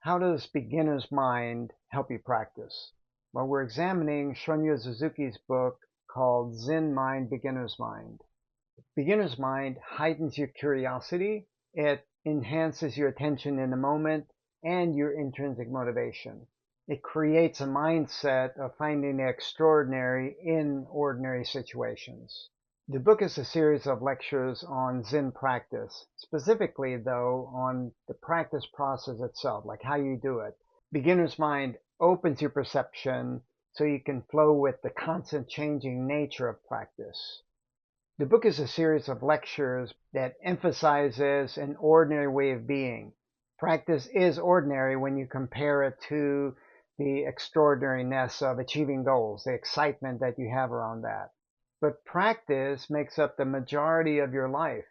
How does beginner's mind help you practice? Well, we're examining Shunryu Suzuki's book called Zen Mind, Beginner's Mind. Beginner's mind heightens your curiosity, it enhances your attention in the moment and your intrinsic motivation. It creates a mindset of finding the extraordinary in ordinary situations. The book is a series of lectures on Zen practice, specifically though on the practice process itself, like how you do it. Beginner's mind opens your perception so you can flow with the constant changing nature of practice. The book is a series of lectures that emphasizes an ordinary way of being. Practice is ordinary when you compare it to the extraordinariness of achieving goals, the excitement that you have around that. But practice makes up the majority of your life,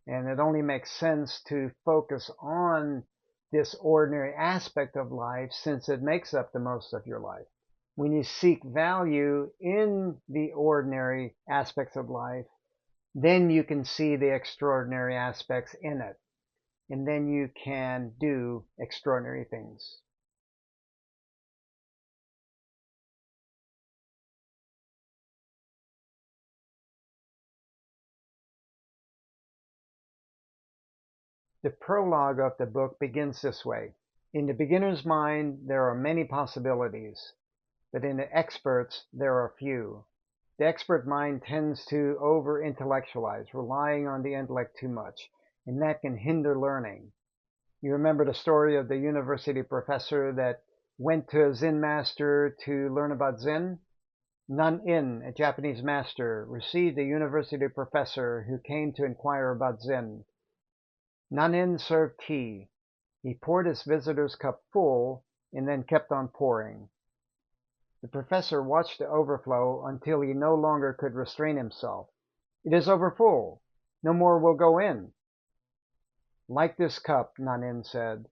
and it only makes sense to focus on this ordinary aspect of life since it makes up the most of your life. When you seek value in the ordinary aspects of life, then you can see the extraordinary aspects in it, and then you can do extraordinary things. The prologue of the book begins this way. In the beginner's mind, there are many possibilities, but in the expert's, there are few. The expert mind tends to over-intellectualize, relying on the intellect too much, and that can hinder learning. You remember the story of the university professor that went to a Zen master to learn about Zen? Nan-in, a Japanese master, received a university professor who came to inquire about Zen. Nan-in served tea. He poured his visitor's cup full and then kept on pouring. The professor watched the overflow until he no longer could restrain himself. "It is overfull. No more will go in." "Like this cup," Nan-in said,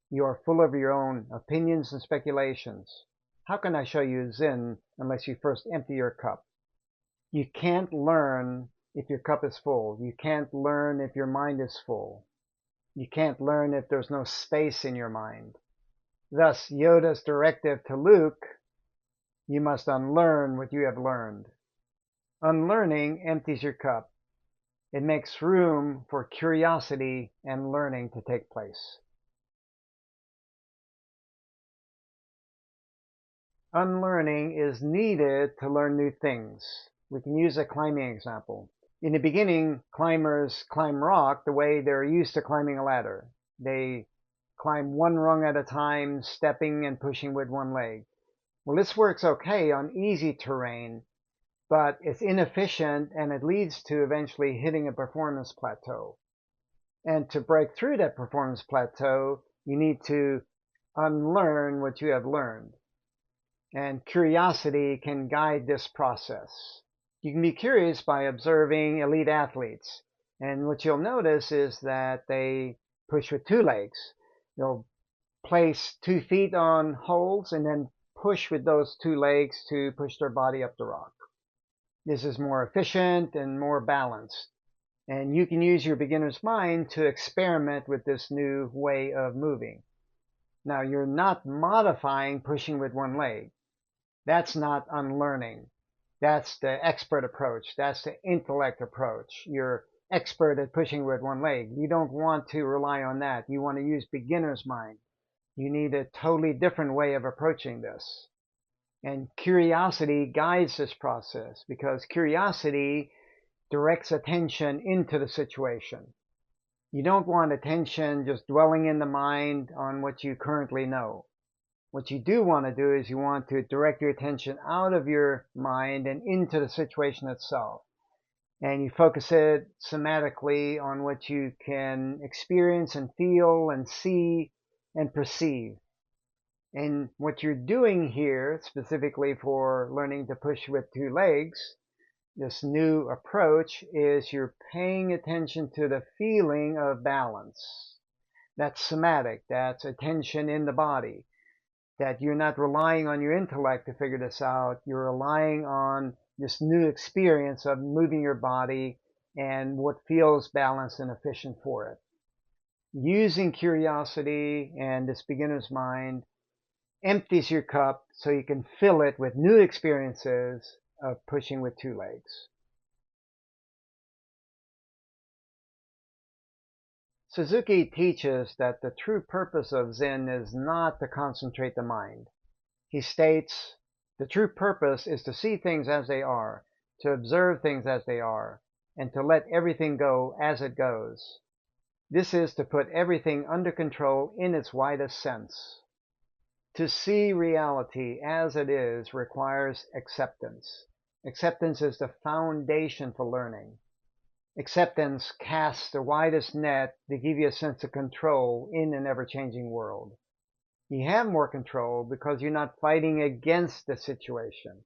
"you are full of your own opinions and speculations. How can I show you Zen unless you first empty your cup?" You can't learn if your cup is full. You can't learn if your mind is full. You can't learn if there's no space in your mind. Thus, Yoda's directive to Luke, you must unlearn what you have learned. Unlearning empties your cup. It makes room for curiosity and learning to take place. Unlearning is needed to learn new things. We can use a climbing example. In the beginning, climbers climb rock the way they're used to climbing a ladder. They climb one rung at a time, stepping and pushing with one leg. Well, this works okay on easy terrain, but it's inefficient and it leads to eventually hitting a performance plateau. And to break through that performance plateau, you need to unlearn what you have learned. And curiosity can guide this process. You can be curious by observing elite athletes. And what you'll notice is that they push with two legs. They'll place 2 feet on holes and then push with those 2 legs to push their body up the rock. This is more efficient and more balanced. And you can use your beginner's mind to experiment with this new way of moving. Now, you're not modifying pushing with one leg. That's not unlearning. That's the expert approach. That's the intellect approach. You're expert at pushing with one leg. You don't want to rely on that. You want to use beginner's mind. You need a totally different way of approaching this. And curiosity guides this process because curiosity directs attention into the situation. You don't want attention just dwelling in the mind on what you currently know. What you do want to do is you want to direct your attention out of your mind and into the situation itself. And you focus it somatically on what you can experience and feel and see and perceive. And what you're doing here, specifically for learning to push with 2 legs, this new approach is you're paying attention to the feeling of balance. That's somatic. That's attention in the body. That you're not relying on your intellect to figure this out. You're relying on this new experience of moving your body and what feels balanced and efficient for it. Using curiosity and this beginner's mind empties your cup so you can fill it with new experiences of pushing with two legs. Suzuki teaches that the true purpose of Zen is not to concentrate the mind. He states, the true purpose is to see things as they are, to observe things as they are, and to let everything go as it goes. This is to put everything under control in its widest sense. To see reality as it is requires acceptance. Acceptance is the foundation for learning. Acceptance casts the widest net to give you a sense of control in an ever-changing world. You have more control because you're not fighting against the situation.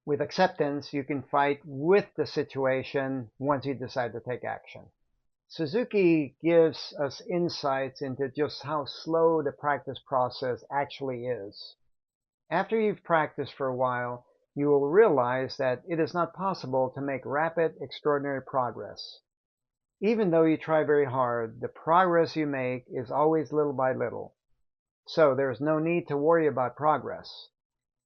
With acceptance, you can fight with the situation once you decide to take action. Suzuki gives us insights into just how slow the practice process actually is. After you've practiced for a while, you will realize that it is not possible to make rapid, extraordinary progress. Even though you try very hard, the progress you make is always little by little. So there is no need to worry about progress.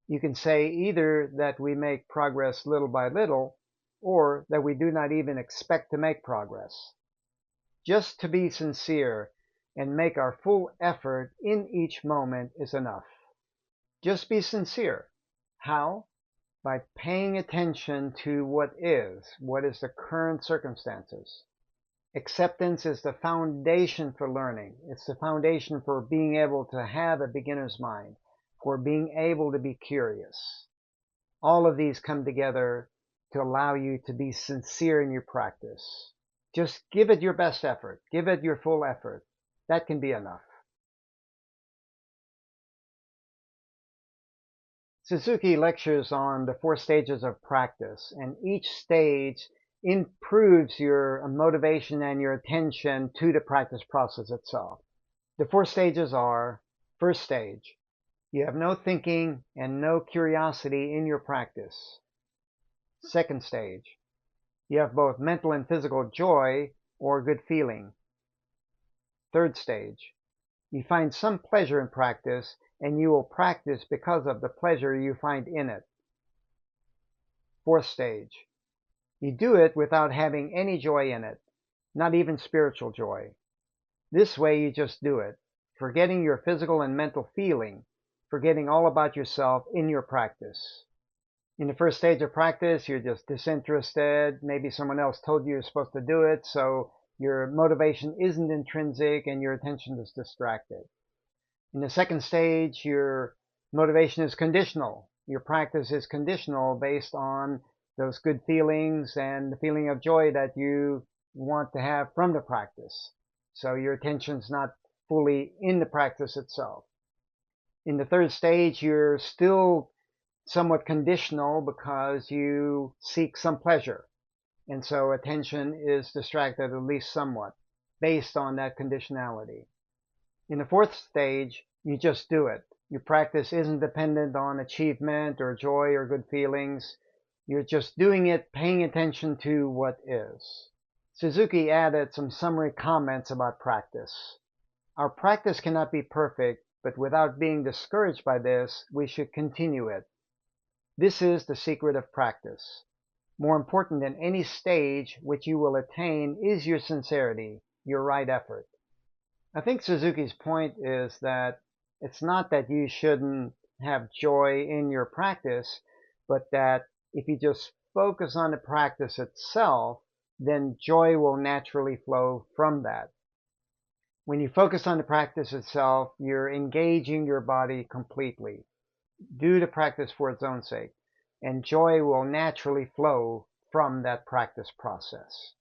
You can say either that we make progress little by little, or that we do not even expect to make progress. Just to be sincere and make our full effort in each moment is enough. Just be sincere. How? By paying attention to what is the current circumstances. Acceptance is the foundation for learning. It's the foundation for being able to have a beginner's mind, for being able to be curious. All of these come together to allow you to be sincere in your practice. Just give it your best effort. Give it your full effort. That can be enough. Suzuki lectures on the 4 stages of practice, and each stage improves your motivation and your attention to the practice process itself. The 4 stages are: first stage, you have no thinking and no curiosity in your practice. Second stage, you have both mental and physical joy or good feeling. Third stage, you find some pleasure in practice, and you will practice because of the pleasure you find in it. Fourth stage, you do it without having any joy in it, not even spiritual joy. This way you just do it, forgetting your physical and mental feeling, forgetting all about yourself in your practice. In the first stage of practice, you're just disinterested. Maybe someone else told you you're supposed to do it, so your motivation isn't intrinsic and your attention is distracted. In the second stage, your motivation is conditional. Your practice is conditional based on those good feelings and the feeling of joy that you want to have from the practice. So your attention's not fully in the practice itself. In the third stage, you're still somewhat conditional because you seek some pleasure. And so attention is distracted at least somewhat based on that conditionality. In the fourth stage, you just do it. Your practice isn't dependent on achievement or joy or good feelings. You're just doing it, paying attention to what is. Suzuki added some summary comments about practice. Our practice cannot be perfect, but without being discouraged by this, we should continue it. This is the secret of practice. More important than any stage which you will attain is your sincerity, your right effort. I think Suzuki's point is that it's not that you shouldn't have joy in your practice, but that if you just focus on the practice itself, then joy will naturally flow from that. When you focus on the practice itself, you're engaging your body completely. Do the practice for its own sake, and joy will naturally flow from that practice process.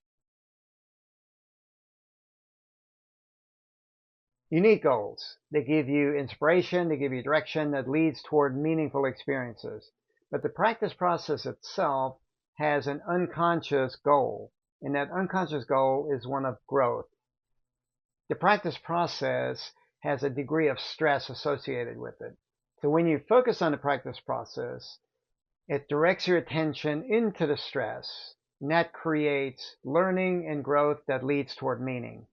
You need goals. They give you inspiration, they give you direction that leads toward meaningful experiences. But the practice process itself has an unconscious goal, and that unconscious goal is one of growth. The practice process has a degree of stress associated with it. So when you focus on the practice process, it directs your attention into the stress, and that creates learning and growth that leads toward meaning.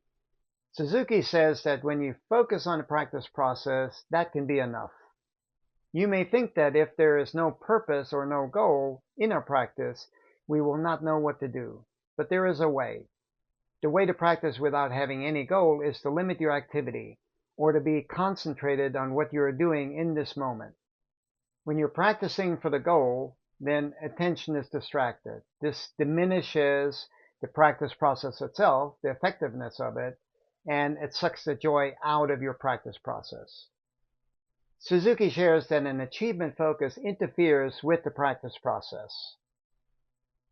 Suzuki says that when you focus on the practice process, that can be enough. You may think that if there is no purpose or no goal in our practice, we will not know what to do. But there is a way. The way to practice without having any goal is to limit your activity, or to be concentrated on what you are doing in this moment. When you're practicing for the goal, then attention is distracted. This diminishes the practice process itself, the effectiveness of it, and it sucks the joy out of your practice process. Suzuki shares that an achievement focus interferes with the practice process.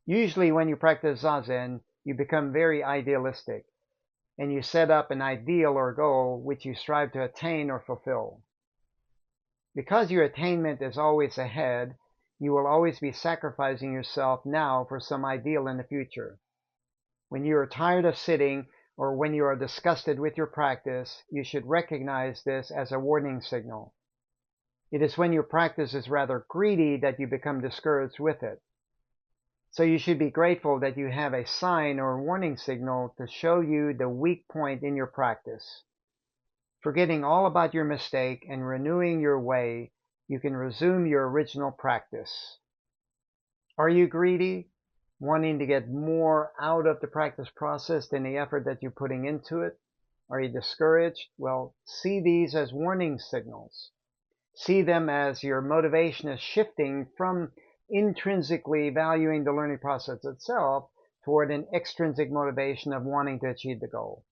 Usually when you practice Zazen, you become very idealistic, and you set up an ideal or goal which you strive to attain or fulfill. Because your attainment is always ahead, you will always be sacrificing yourself now for some ideal in the future. When you are tired of sitting or when you are disgusted with your practice, you should recognize this as a warning signal. It is when your practice is rather greedy that you become discouraged with it. So you should be grateful that you have a sign or warning signal to show you the weak point in your practice. Forgetting all about your mistake and renewing your way, you can resume your original practice. Are you greedy, wanting to get more out of the practice process than the effort that you're putting into it? Are you discouraged? Well, see these as warning signals. See them as your motivation is shifting from intrinsically valuing the learning process itself toward an extrinsic motivation of wanting to achieve the goal.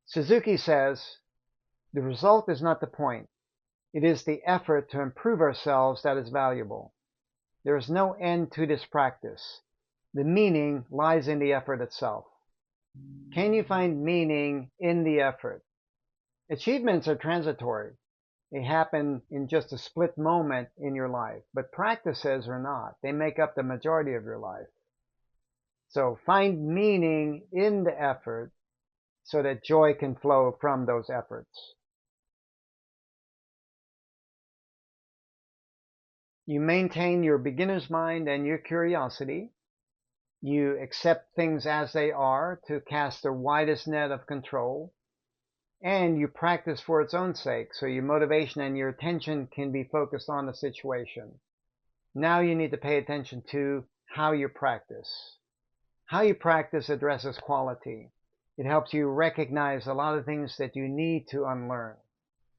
Suzuki says, the result is not the point. It is the effort to improve ourselves that is valuable. There is no end to this practice. The meaning lies in the effort itself. Can you find meaning in the effort? Achievements are transitory. They happen in just a split moment in your life, but practices are not. They make up the majority of your life. So find meaning in the effort so that joy can flow from those efforts. You maintain your beginner's mind and your curiosity. You accept things as they are to cast the widest net of control. And you practice for its own sake, so your motivation and your attention can be focused on the situation. Now you need to pay attention to how you practice. How you practice addresses quality. It helps you recognize a lot of things that you need to unlearn.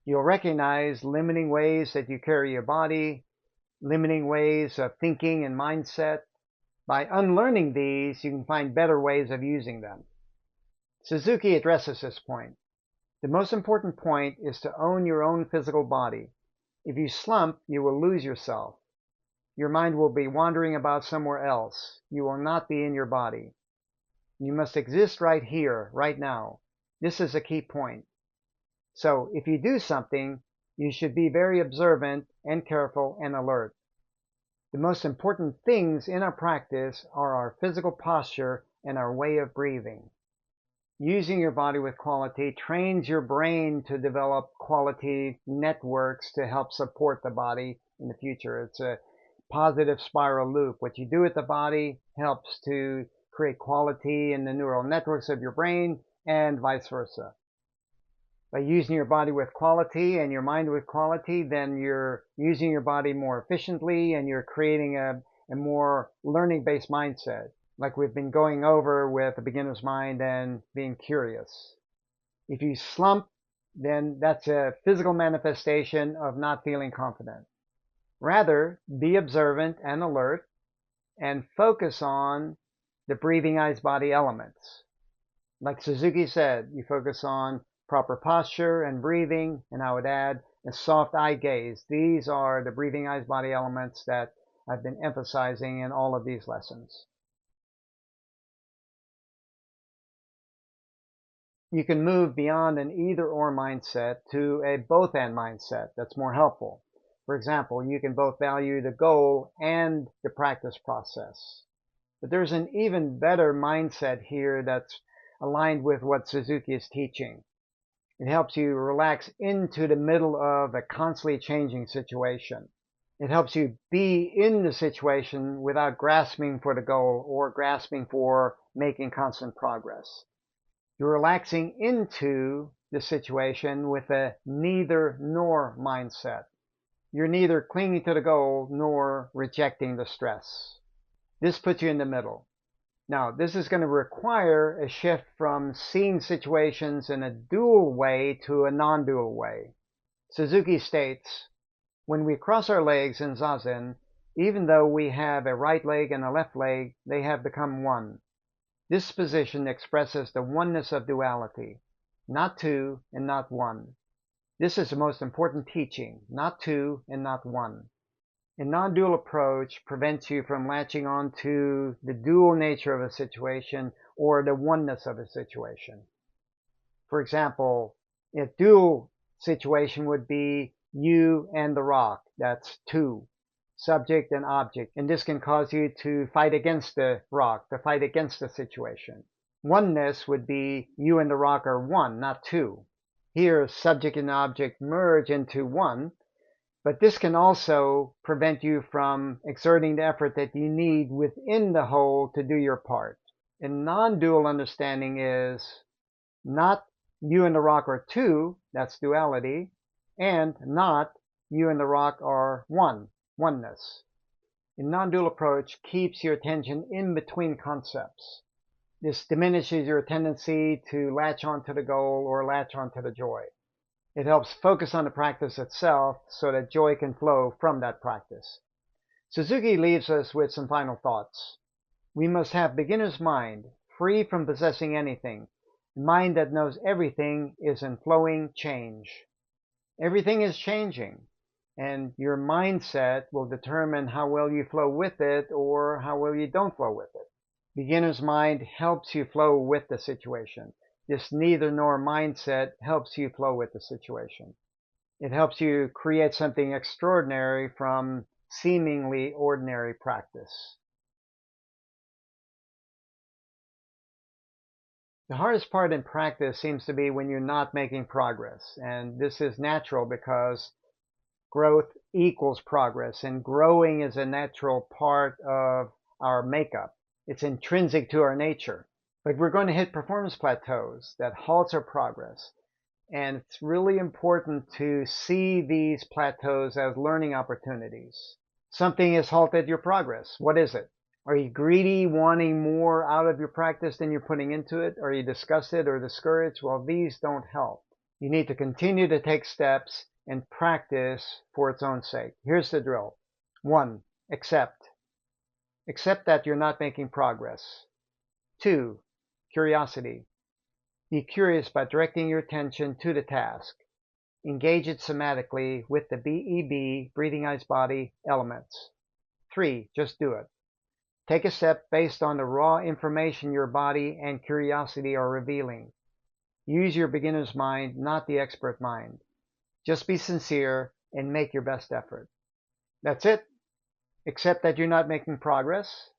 You'll recognize limiting ways that you carry your body, limiting ways of thinking and mindset. By unlearning these, you can find better ways of using them. Suzuki addresses this point. The most important point is to own your own physical body. If you slump, you will lose yourself. Your mind will be wandering about somewhere else. You will not be in your body. You must exist right here, right now. This is a key point. So if you do something, you should be very observant and careful and alert. The most important things in our practice are our physical posture and our way of breathing. Using your body with quality trains your brain to develop quality networks to help support the body in the future. It's a positive spiral loop. What you do with the body helps to create quality in the neural networks of your brain and vice versa. By using your body with quality and your mind with quality, then you're using your body more efficiently and you're creating a more learning-based mindset, like we've been going over with a beginner's mind and being curious. If you slump, then that's a physical manifestation of not feeling confident. Rather, be observant and alert and focus on the breathing, eyes, body elements. Like Suzuki said, you focus on proper posture and breathing, and I would add a soft eye gaze. These are the breathing, eyes, body elements that I've been emphasizing in all of these lessons. You can move beyond an either-or mindset to a both-and mindset that's more helpful. For example, you can both value the goal and the practice process. But there's an even better mindset here that's aligned with what Suzuki is teaching. It helps you relax into the middle of a constantly changing situation. It helps you be in the situation without grasping for the goal or grasping for making constant progress. You're relaxing into the situation with a neither nor mindset. You're neither clinging to the goal nor rejecting the stress. This puts you in the middle. Now, this is going to require a shift from seeing situations in a dual way to a non-dual way. Suzuki states, when we cross our legs in Zazen, even though we have a right leg and a left leg, they have become one. This position expresses the oneness of duality, not two and not one. This is the most important teaching, not two and not one. A non-dual approach prevents you from latching on to the dual nature of a situation or the oneness of a situation. For example, a dual situation would be you and the rock. That's two, subject and object. And this can cause you to fight against the rock, to fight against the situation. Oneness would be you and the rock are one, not two. Here, subject and object merge into one, but this can also prevent you from exerting the effort that you need within the whole to do your part. A non-dual understanding is not you and the rock are two, that's duality, and not you and the rock are one, oneness. A non-dual approach keeps your attention in between concepts. This diminishes your tendency to latch onto the goal or latch onto the joy. It helps focus on the practice itself so that joy can flow from that practice. Suzuki leaves us with some final thoughts. We must have beginner's mind, free from possessing anything. A mind that knows everything is in flowing change. Everything is changing, and your mindset will determine how well you flow with it or how well you don't flow with it. Beginner's mind helps you flow with the situation. This neither nor mindset helps you flow with the situation. It helps you create something extraordinary from seemingly ordinary practice. The hardest part in practice seems to be when you're not making progress. And this is natural because growth equals progress. And growing is a natural part of our makeup. It's intrinsic to our nature. But we're going to hit performance plateaus that halts our progress. And it's really important to see these plateaus as learning opportunities. Something has halted your progress. What is it? Are you greedy, wanting more out of your practice than you're putting into it? Are you disgusted or discouraged? Well, these don't help. You need to continue to take steps and practice for its own sake. Here's the drill. 1. Accept. Accept that you're not making progress. 2. Curiosity. Be curious by directing your attention to the task. Engage it somatically with the BEB, breathing, eyes, body, elements. 3. Just do it. Take a step based on the raw information your body and curiosity are revealing. Use your beginner's mind, not the expert mind. Just be sincere and make your best effort. That's it. Accept that you're not making progress.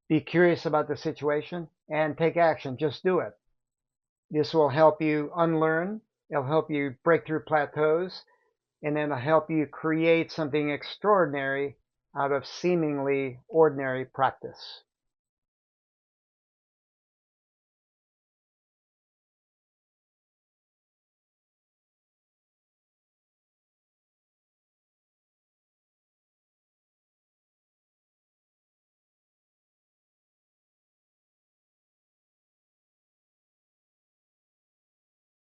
Be curious about the situation and take action. Just do it. This will help you unlearn. It'll help you break through plateaus, and then it'll help you create something extraordinary out of seemingly ordinary practice.